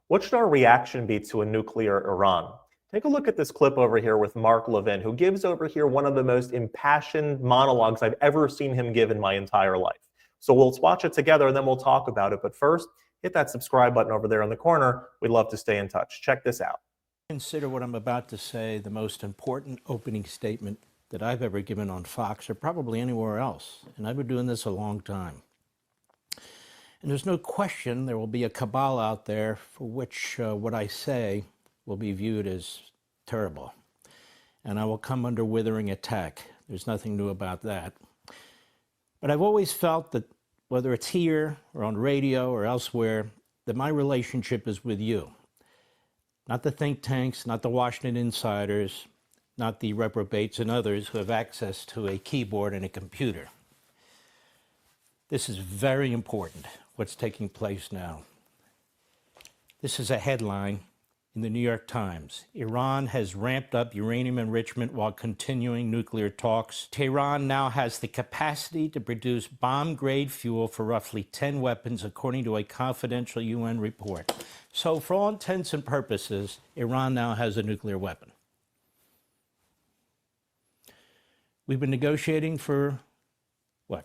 What should our reaction be to a nuclear Iran? Take a look at this clip over here with Mark Levin, who gives over here one of the most impassioned monologues I've ever seen him give in my entire life. So we'll watch it together and then we'll talk about it. But first, hit that subscribe button over there in the corner. We'd love to stay in touch. Check this out. Consider what I'm about to say the most important opening statement that I've ever given on Fox or probably anywhere else. And I've been doing this a long time. And there's no question there will be a cabal out there for which what I say will be viewed as terrible. And I will come under withering attack. There's nothing new about that. But I've always felt that whether it's here or on radio or elsewhere, that my relationship is with you. Not the think tanks, not the Washington insiders, not the reprobates and others who have access to a keyboard and a computer. This is very important, what's taking place now. This is a headline in the New York Times. Iran has ramped up uranium enrichment while continuing nuclear talks. Tehran now has the capacity to produce bomb-grade fuel for roughly 10 weapons, according to a confidential UN report. So for all intents and purposes, Iran now has a nuclear weapon. We've been negotiating for,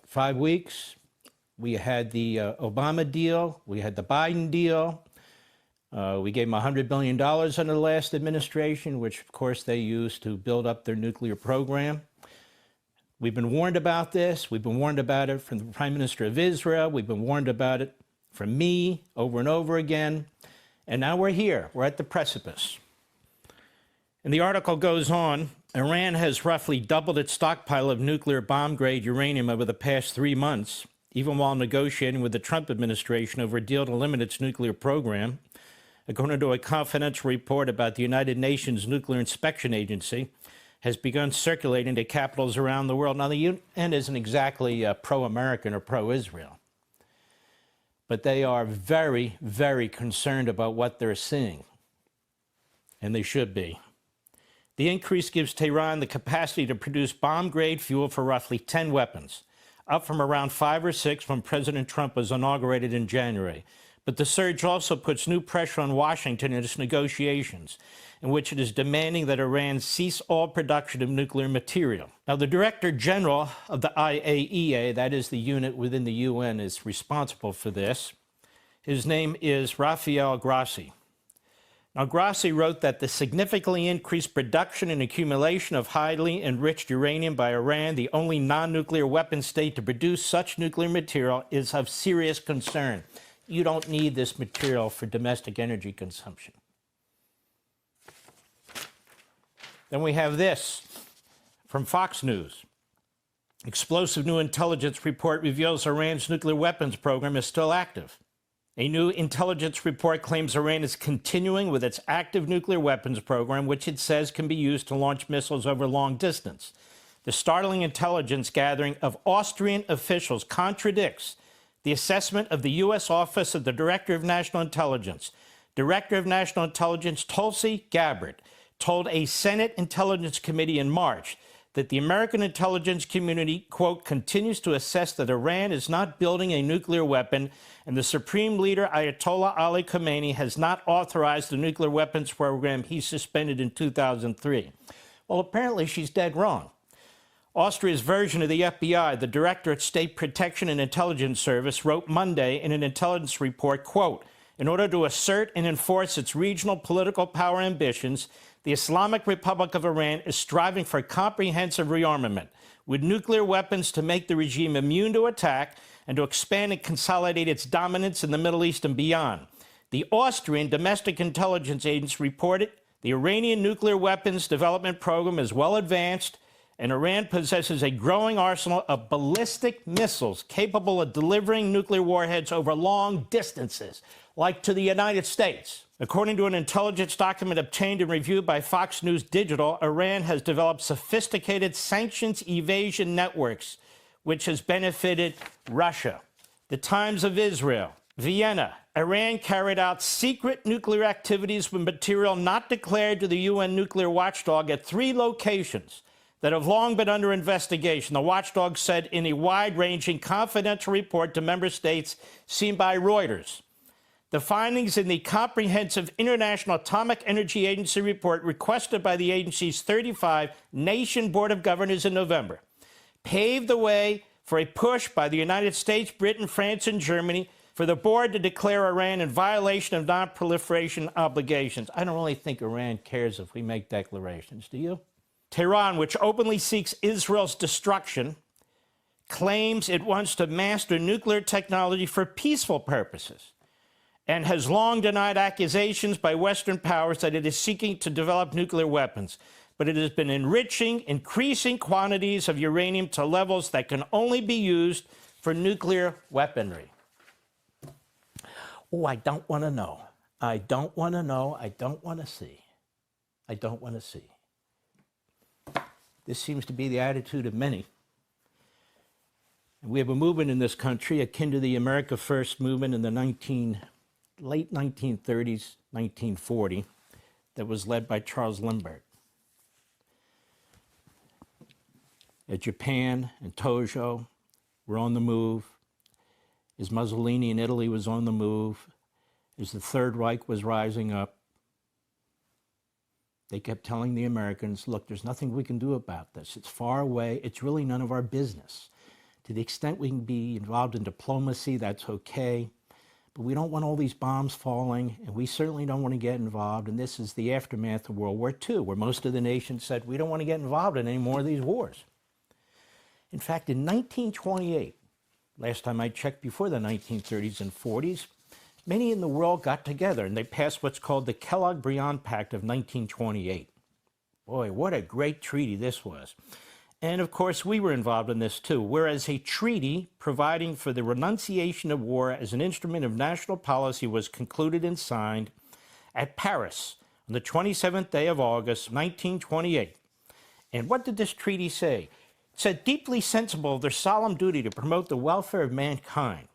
5 weeks? We had the Obama deal. We had the Biden deal. We gave them $100 billion under the last administration, which, of course, they used to build up their nuclear program. We've been warned about this. We've been warned about it from the Prime Minister of Israel. We've been warned about it from me over and over again. And now we're here. We're at the precipice. And the article goes on. Iran has roughly doubled its stockpile of nuclear bomb-grade uranium over the past 3 months, even while negotiating with the Trump administration over a deal to limit its nuclear program. According to a confidential report about the United Nations Nuclear Inspection Agency, has begun circulating to capitals around the world. Now, the UN isn't exactly pro-American or pro-Israel, but they are very, very concerned about what they're seeing, and they should be. The increase gives Tehran the capacity to produce bomb-grade fuel for roughly 10 weapons, up from around 5 or 6 when President Trump was inaugurated in January. But the surge also puts new pressure on Washington in its negotiations, in which it is demanding that Iran cease all production of nuclear material. Now, the Director General of the IAEA, that is the unit within the UN, is responsible for this. His name is Rafael Grossi. Now, Grossi wrote that the significantly increased production and accumulation of highly enriched uranium by Iran, the only non-nuclear weapon state to produce such nuclear material, is of serious concern. You don't need this material for domestic energy consumption. Then we have this from Fox News. Explosive new intelligence report reveals Iran's nuclear weapons program is still active. A new intelligence report claims Iran is continuing with its active nuclear weapons program, which it says can be used to launch missiles over long distance. The startling intelligence gathering of Austrian officials contradicts the assessment of the U.S. Office of the Director of National Intelligence. Director of National Intelligence Tulsi Gabbard told a Senate Intelligence Committee in March that the American intelligence community, quote, continues to assess that Iran is not building a nuclear weapon, and the Supreme Leader Ayatollah Ali Khamenei has not authorized the nuclear weapons program he suspended in 2003. Well, apparently she's dead wrong. Austria's version of the FBI, the Director at State Protection and Intelligence Service, wrote Monday in an intelligence report, quote, in order to assert and enforce its regional political power ambitions, the Islamic Republic of Iran is striving for comprehensive rearmament with nuclear weapons to make the regime immune to attack and to expand and consolidate its dominance in the Middle East and beyond. The Austrian Domestic Intelligence Agency reported the Iranian nuclear weapons development program is well advanced, and Iran possesses a growing arsenal of ballistic missiles capable of delivering nuclear warheads over long distances, like to the United States. According to an intelligence document obtained and reviewed by Fox News Digital, Iran has developed sophisticated sanctions evasion networks, which has benefited Russia. The Times of Israel, Vienna, Iran carried out secret nuclear activities with material not declared to the UN nuclear watchdog at 3 locations that have long been under investigation, the watchdog said in a wide-ranging confidential report to member states seen by Reuters. The findings in the Comprehensive International Atomic Energy Agency report requested by the agency's 35-nation Board of Governors in November paved the way for a push by the United States, Britain, France, and Germany for the board to declare Iran in violation of non-proliferation obligations. I don't really think Iran cares if we make declarations, do you? Tehran, which openly seeks Israel's destruction, claims it wants to master nuclear technology for peaceful purposes and has long denied accusations by Western powers that it is seeking to develop nuclear weapons. But it has been enriching increasing quantities of uranium to levels that can only be used for nuclear weaponry. Oh, I don't want to know. I don't want to know. I don't want to see. I don't want to see. This seems to be the attitude of many. We have a movement in this country akin to the America First movement in the late 1930s, 1940, that was led by Charles Lindbergh. Japan and Tojo were on the move, as Mussolini in Italy was on the move, as the Third Reich was rising up. They kept telling the Americans, look, there's nothing we can do about this. It's far away. It's really none of our business. To the extent we can be involved in diplomacy, that's okay. But we don't want all these bombs falling, and we certainly don't want to get involved. And this is the aftermath of World War II, where most of the nations said, we don't want to get involved in any more of these wars. In fact, in 1928, last time I checked before the 1930s and 40s, many in the world got together and they passed what's called the Kellogg-Briand Pact of 1928. Boy, what a great treaty this was. And of course, we were involved in this too, whereas a treaty providing for the renunciation of war as an instrument of national policy was concluded and signed at Paris on the 27th day of August, 1928. And what did this treaty say? It said, deeply sensible of their solemn duty to promote the welfare of mankind,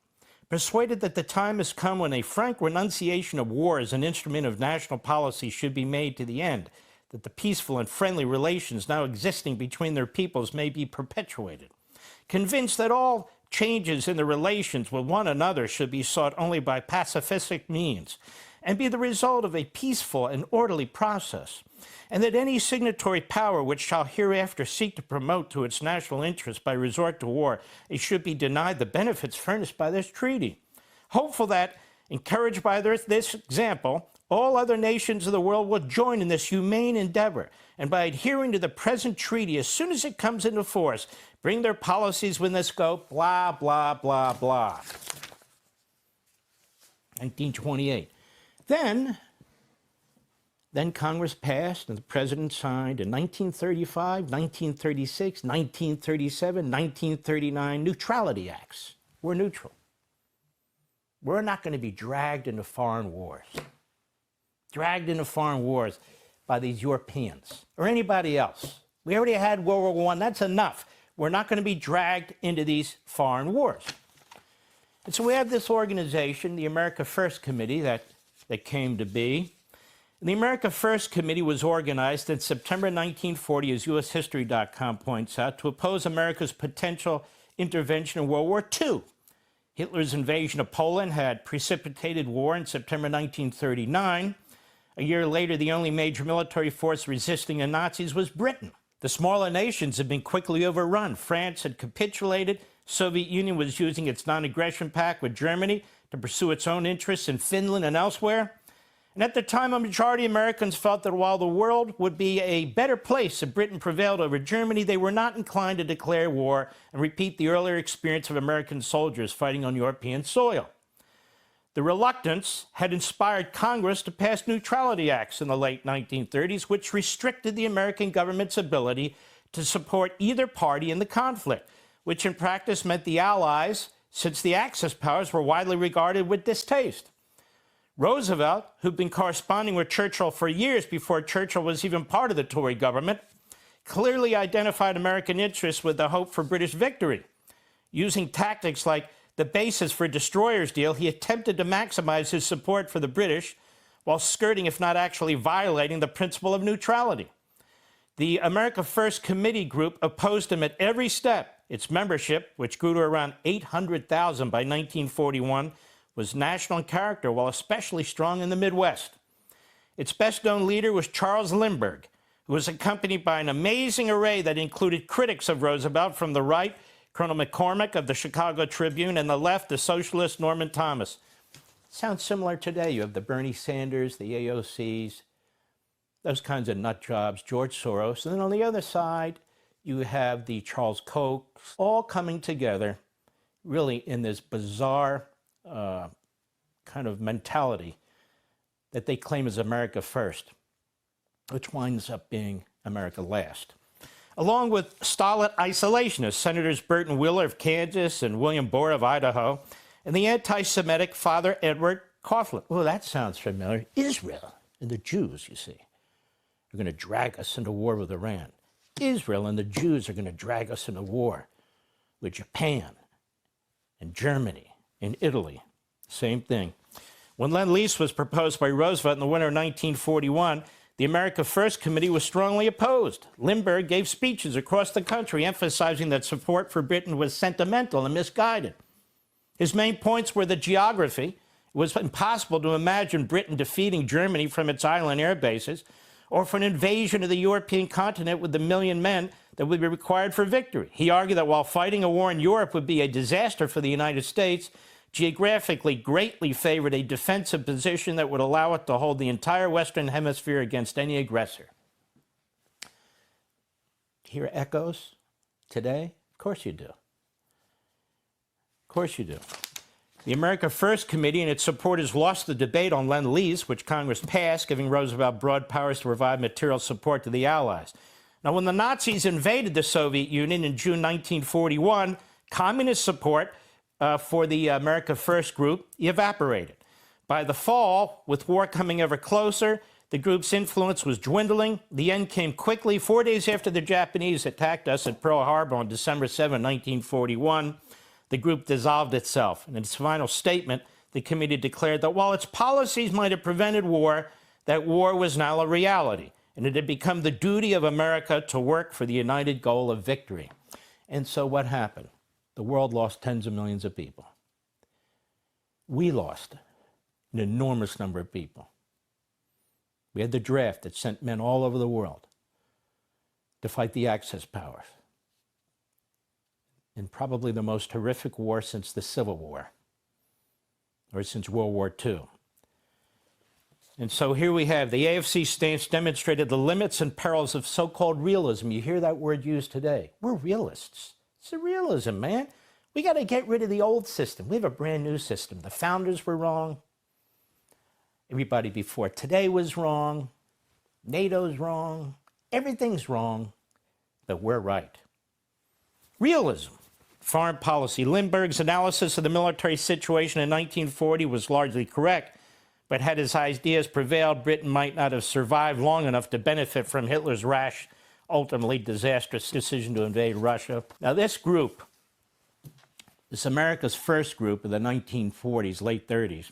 persuaded that the time has come when a frank renunciation of war as an instrument of national policy should be made to the end, that the peaceful and friendly relations now existing between their peoples may be perpetuated. Convinced that all changes in the relations with one another should be sought only by pacifistic means, and be the result of a peaceful and orderly process, and that any signatory power which shall hereafter seek to promote to its national interests by resort to war, it should be denied the benefits furnished by this treaty. Hopeful that, encouraged by this example, all other nations of the world will join in this humane endeavor, and by adhering to the present treaty as soon as it comes into force, bring their policies within the scope, blah, blah, blah, blah. 1928. Then Congress passed and the President signed in 1935, 1936, 1937, 1939 Neutrality Acts. We're neutral. We're not going to be dragged into foreign wars. Dragged into foreign wars by these Europeans or anybody else. We already had World War I. That's enough. We're not going to be dragged into these foreign wars. And so we have this organization, the America First Committee, that came to be. And the America First Committee was organized in September 1940, as USHistory.com points out, to oppose America's potential intervention in World War II. Hitler's invasion of Poland had precipitated war in September 1939. A year later, the only major military force resisting the Nazis was Britain. The smaller nations had been quickly overrun. France had capitulated. Soviet Union was using its non-aggression pact with Germany to pursue its own interests in Finland and elsewhere. And at the time, a majority of Americans felt that while the world would be a better place if Britain prevailed over Germany, they were not inclined to declare war and repeat the earlier experience of American soldiers fighting on European soil. The reluctance had inspired Congress to pass Neutrality Acts in the late 1930s, which restricted the American government's ability to support either party in the conflict, which in practice meant the Allies, since the Axis powers were widely regarded with distaste. Roosevelt, who'd been corresponding with Churchill for years before Churchill was even part of the Tory government, clearly identified American interests with the hope for British victory. Using tactics like the basis for a destroyers deal, he attempted to maximize his support for the British while skirting, if not actually violating, the principle of neutrality. The America First Committee group opposed him at every step. Its membership, which grew to around 800,000 by 1941, was national in character, while especially strong in the Midwest. Its best-known leader was Charles Lindbergh, who was accompanied by an amazing array that included critics of Roosevelt from the right, Colonel McCormick of the Chicago Tribune, and the left, the socialist Norman Thomas. Sounds similar today. You have the Bernie Sanders, the AOCs, those kinds of nut jobs, George Soros. And then on the other side, you have the Charles Kochs, all coming together really in this bizarre kind of mentality that they claim is America first, which winds up being America last. Along with stolid isolationists, Senators Burton Wheeler of Kansas and William Borah of Idaho, and the anti-Semitic Father Edward Coughlin. Oh, that sounds familiar. Israel and the Jews, you see, are going to drag us into war with Iran. Israel and the Jews are going to drag us into war with Japan and Germany and Italy. Same thing. When Lend-Lease was proposed by Roosevelt in the winter of 1941, the America First Committee was strongly opposed. Lindbergh gave speeches across the country emphasizing that support for Britain was sentimental and misguided. His main points were the geography. It was impossible to imagine Britain defeating Germany from its island air bases, or for an invasion of the European continent with the 1 million men that would be required for victory. He argued that while fighting a war in Europe would be a disaster for the United States, geographically greatly favored a defensive position that would allow it to hold the entire Western Hemisphere against any aggressor. Hear echoes today? Of course you do. Of course you do. The America First Committee and its supporters lost the debate on Lend-Lease, which Congress passed, giving Roosevelt broad powers to provide material support to the Allies. Now, when the Nazis invaded the Soviet Union in June 1941, communist support for the America First group evaporated. By the fall, with war coming ever closer, the group's influence was dwindling. The end came quickly. 4 days after the Japanese attacked us at Pearl Harbor on December 7, 1941, the group dissolved itself. In its final statement, the committee declared that while its policies might have prevented war, that war was now a reality, and it had become the duty of America to work for the united goal of victory. And so what happened? The world lost tens of millions of people. We lost an enormous number of people. We had the draft that sent men all over the world to fight the Axis powers in probably the most horrific war since the Civil War, or since World War II. And so here we have the AFC stance demonstrated the limits and perils of so-called realism. You hear that word used today. We're realists. It's a realism, man. We got to get rid of the old system. We have a brand new system. The founders were wrong. Everybody before today was wrong. NATO's wrong. Everything's wrong, but we're right. Realism. Foreign policy. Lindbergh's analysis of the military situation in 1940 was largely correct, but had his ideas prevailed, Britain might not have survived long enough to benefit from Hitler's rash, ultimately disastrous decision to invade Russia. Now, this group, this America's First group of the 1940s, late 30s,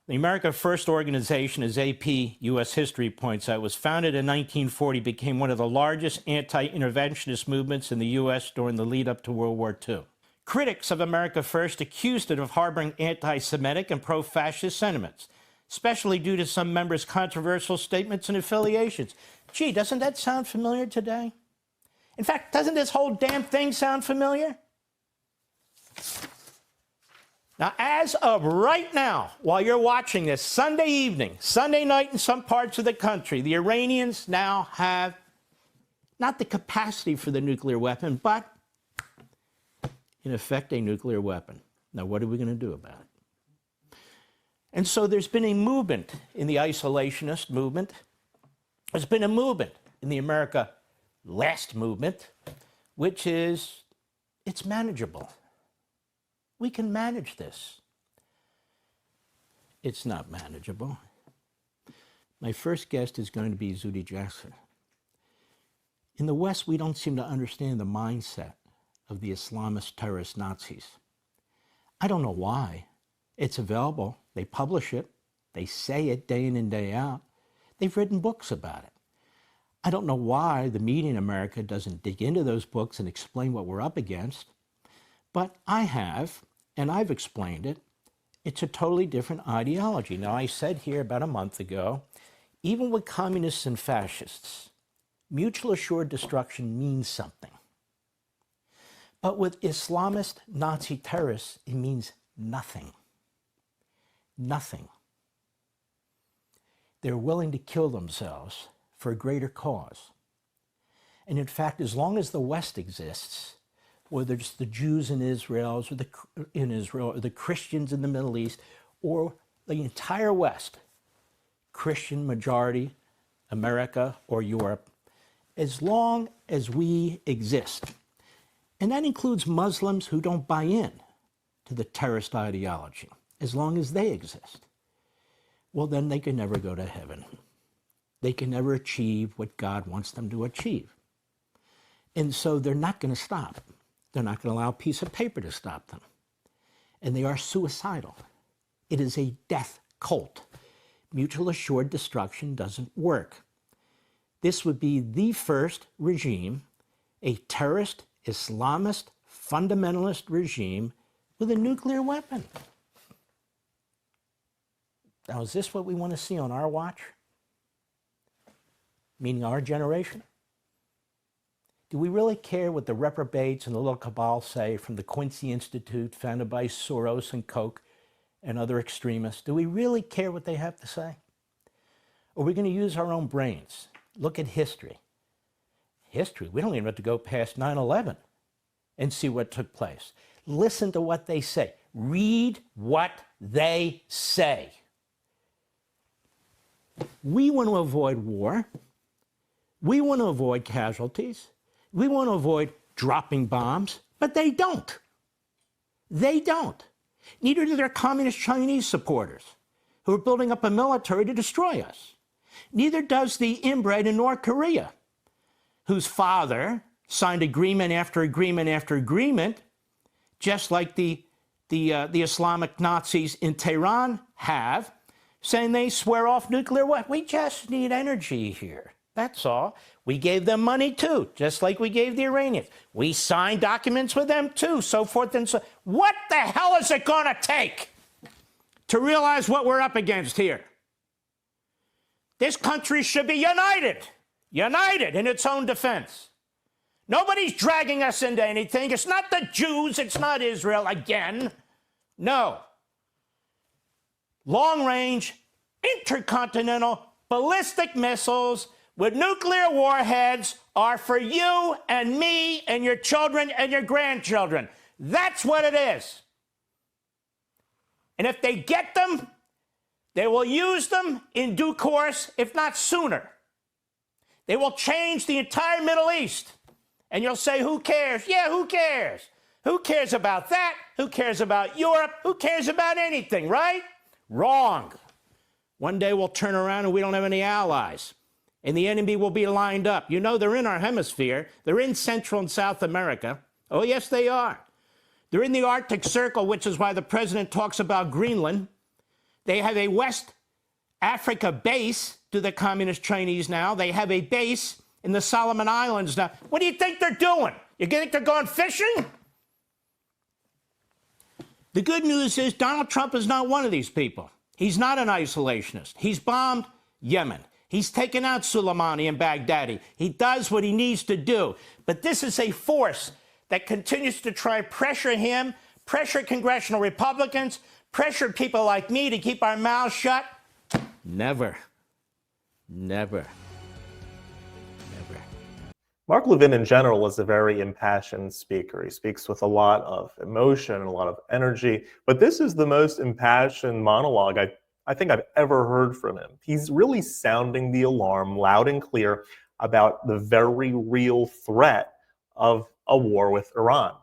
the America First organization, as AP U.S. history points out, was founded in 1940, became one of the largest anti-interventionist movements in the U.S. during the lead-up to World War II. Critics of America First accused it of harboring anti-Semitic and pro-fascist sentiments, especially due to some members' controversial statements and affiliations. Gee, doesn't that sound familiar today? In fact, doesn't this whole damn thing sound familiar? Now, as of right now, while you're watching this, Sunday evening, Sunday night in some parts of the country, the Iranians now have not the capacity for the nuclear weapon, but in effect, a nuclear weapon. Now, what are we going to do about it? And so there's been a movement in the isolationist movement. There's been a movement in the America Last movement, which is, it's manageable. We can manage this. It's not manageable. My first guest is going to be Zuhdi Jasser. In the West, we don't seem to understand the mindset of the Islamist terrorist Nazis. I don't know why. It's available. They publish it. They say it day in and day out. They've written books about it. I don't know why the media in America doesn't dig into those books and explain what we're up against. But I have, and I've explained it, It's a totally different ideology. Now, I said here about a month ago, even with communists and fascists, mutual assured destruction means something. But with Islamist Nazi terrorists, it means nothing. Nothing. They're willing to kill themselves for a greater cause. And in fact, as long as the West exists, whether it's the Jews in Israel, or the Christians in the Middle East, or the entire West, Christian majority, America or Europe, as long as we exist, and that includes Muslims who don't buy in to the terrorist ideology, as long as they exist, well, then they can never go to heaven. They can never achieve what God wants them to achieve. And so they're not going to stop. They're not going to allow a piece of paper to stop them. And they are suicidal. It is a death cult. Mutual assured destruction doesn't work. This would be the first regime, a terrorist, Islamist, fundamentalist regime with a nuclear weapon. Now, is this what we want to see on our watch? Meaning our generation? Do we really care what the reprobates and the little cabal say from the Quincy Institute, founded by Soros and Koch and other extremists? Do we really care what they have to say? Or are we going to use our own brains? Look at history. History, we don't even have to go past 9/11 and see what took place. Listen to what they say. Read what they say. We want to avoid war. We want to avoid casualties. We want to avoid dropping bombs, but they don't. They don't. Neither do their communist Chinese supporters who are building up a military to destroy us. Neither does the inbred in North Korea, whose father signed agreement after agreement after agreement, just like the Islamic Nazis in Tehran have, saying they swear off nuclear weapons. We just need energy here. That's all. We gave them money too, just like we gave the Iranians. We signed documents with them too, so forth and so. What the hell is it going to take to realize what we're up against here? This country should be united in its own defense. Nobody's dragging us into anything. It's not the Jews, it's not Israel again. No. Long-range, intercontinental, ballistic missiles with nuclear warheads are for you and me and your children and your grandchildren. That's what it is. And if they get them, they will use them in due course, if not sooner. They will change the entire Middle East. And you'll say, who cares? Yeah, who cares? Who cares about that? Who cares about Europe? Who cares about anything, right? Wrong. One day we'll turn around and we don't have any allies. And the enemy will be lined up. You know, they're in our hemisphere. They're in Central and South America. Oh, yes, they are. They're in the Arctic Circle, which is why the president talks about Greenland. They have a West Africa base to the communist Chinese now. They have a base in the Solomon Islands now. What do you think they're doing? You think they're going fishing? The good news is Donald Trump is not one of these people. He's not an isolationist. He's bombed Yemen. He's taken out Soleimani and Baghdadi. He does what he needs to do. But this is a force that continues to try and pressure him, pressure congressional Republicans, pressure people like me to keep our mouths shut. Never. Never. Never. Mark Levin in general is a very impassioned speaker. He speaks with a lot of emotion and a lot of energy, but this is the most impassioned monologue I think I've ever heard from him. He's really sounding the alarm loud and clear about the very real threat of a war with Iran.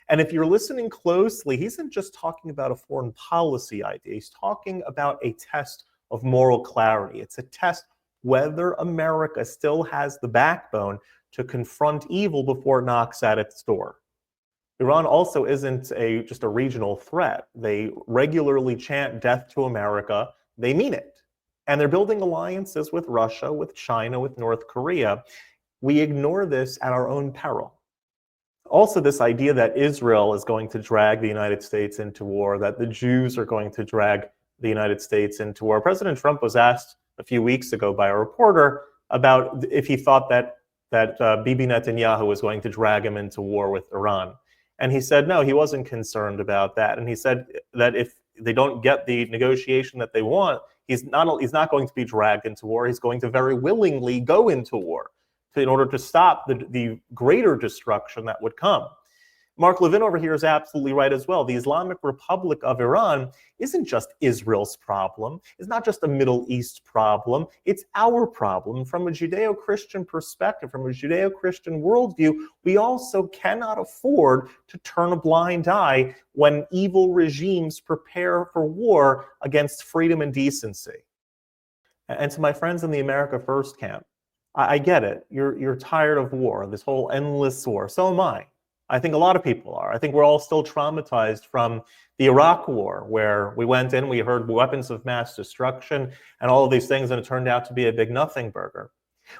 And if you're listening closely, he isn't just talking about a foreign policy idea. He's talking about a test of moral clarity. It's a test whether America still has the backbone to confront evil before it knocks at its door. Iran also isn't just a regional threat. They regularly chant death to America. They mean it. And they're building alliances with Russia, with China, with North Korea. We ignore this at our own peril. Also, this idea that Israel is going to drag the United States into war, that the Jews are going to drag the United States into war. President Trump was asked a few weeks ago by a reporter about if he thought that Bibi Netanyahu was going to drag him into war with Iran. And he said no, he wasn't concerned about that. And he said that if they don't get the negotiation that they want, he's not going to be dragged into war. He's going to very willingly go into war in order to stop the greater destruction that would come. Mark Levin over here is absolutely right as well. The Islamic Republic of Iran isn't just Israel's problem. It's not just a Middle East problem. It's our problem. From a Judeo-Christian perspective, from a Judeo-Christian worldview, we also cannot afford to turn a blind eye when evil regimes prepare for war against freedom and decency. And to my friends in the America First camp, I get it. You're tired of war, this whole endless war. So am I. I think a lot of people are. I think we're all still traumatized from the Iraq War, where we went in, we heard weapons of mass destruction and all of these things, and it turned out to be a big nothing burger.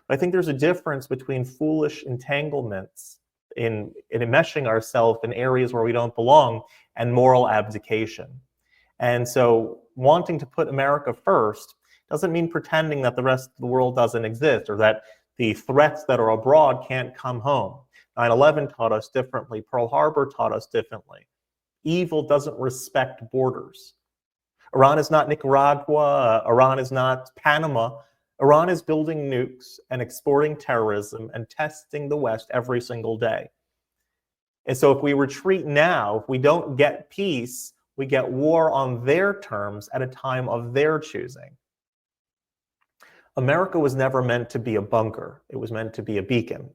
But I think there's a difference between foolish entanglements in enmeshing ourselves in areas where we don't belong and moral abdication. And so wanting to put America first doesn't mean pretending that the rest of the world doesn't exist or that the threats that are abroad can't come home. 9/11 taught us differently. Pearl Harbor taught us differently. Evil doesn't respect borders. Iran is not Nicaragua. Iran is not Panama. Iran is building nukes and exporting terrorism and testing the West every single day. And so if we retreat now, if we don't get peace, we get war on their terms at a time of their choosing. America was never meant to be a bunker. It was meant to be a beacon.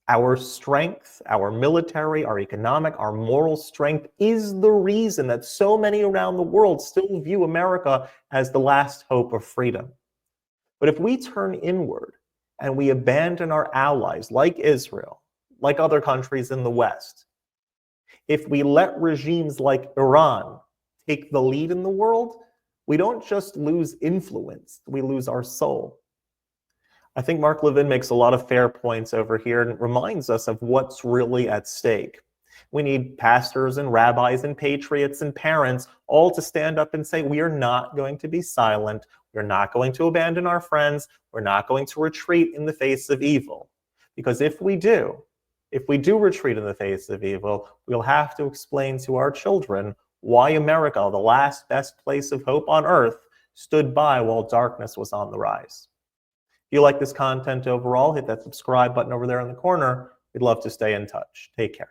Our strength, our military, our economic, our moral strength is the reason that so many around the world still view America as the last hope of freedom. But if we turn inward and we abandon our allies like Israel, like other countries in the West, if we let regimes like Iran take the lead in the world, we don't just lose influence, we lose our soul. I think Mark Levin makes a lot of fair points over here and reminds us of what's really at stake. We need pastors and rabbis and patriots and parents all to stand up and say, we are not going to be silent. We're not going to abandon our friends. We're not going to retreat in the face of evil. Because if we do retreat in the face of evil, we'll have to explain to our children why America, the last best place of hope on earth, stood by while darkness was on the rise. If you like this content overall, hit that subscribe button over there in the corner. We'd love to stay in touch. Take care.